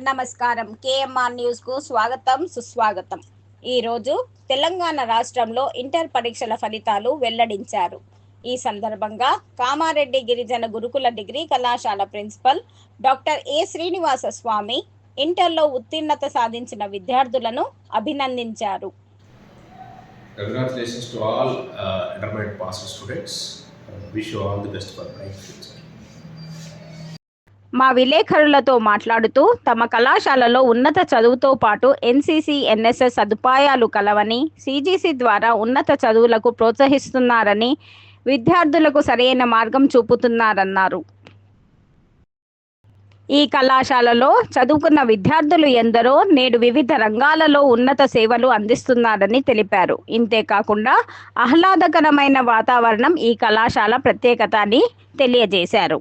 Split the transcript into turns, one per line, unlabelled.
నమస్కారం. కేఎంఆర్ న్యూస్కు స్వాగతం, సుస్వాగతం. ఈరోజు తెలంగాణ రాష్ట్రంలో ఇంటర్ పరీక్షల ఫలితాలు వెల్లడించారు. ఈ సందర్భంగా కామారెడ్డి గిరిజన గురుకుల డిగ్రీ కళాశాల ప్రిన్సిపల్ డాక్టర్ ఏ శ్రీనివాస స్వామి ఇంటర్లో ఉత్తీర్ణత సాధించిన విద్యార్థులను అభినందించారు.
Congratulations to all intermediate passed students. Wish you all the best for bright future.
మా విలేకరులతో మాట్లాడుతూ తమ కళాశాలలో ఉన్నత చదువుతో పాటు ఎన్సీసీ, ఎన్ఎస్ఎస్ సదుపాయాలు కలవని, సీజీసీ ద్వారా ఉన్నత చదువులకు ప్రోత్సహిస్తున్నారని, విద్యార్థులకు సరైన మార్గం చూపుతున్నారన్నారు. ఈ కళాశాలలో చదువుకున్న విద్యార్థులు ఎందరో నేడు వివిధ రంగాలలో ఉన్నత సేవలు అందిస్తున్నారని తెలిపారు. ఇంతేకాకుండా ఆహ్లాదకరమైన వాతావరణం ఈ కళాశాల ప్రత్యేకత అని తెలియజేశారు.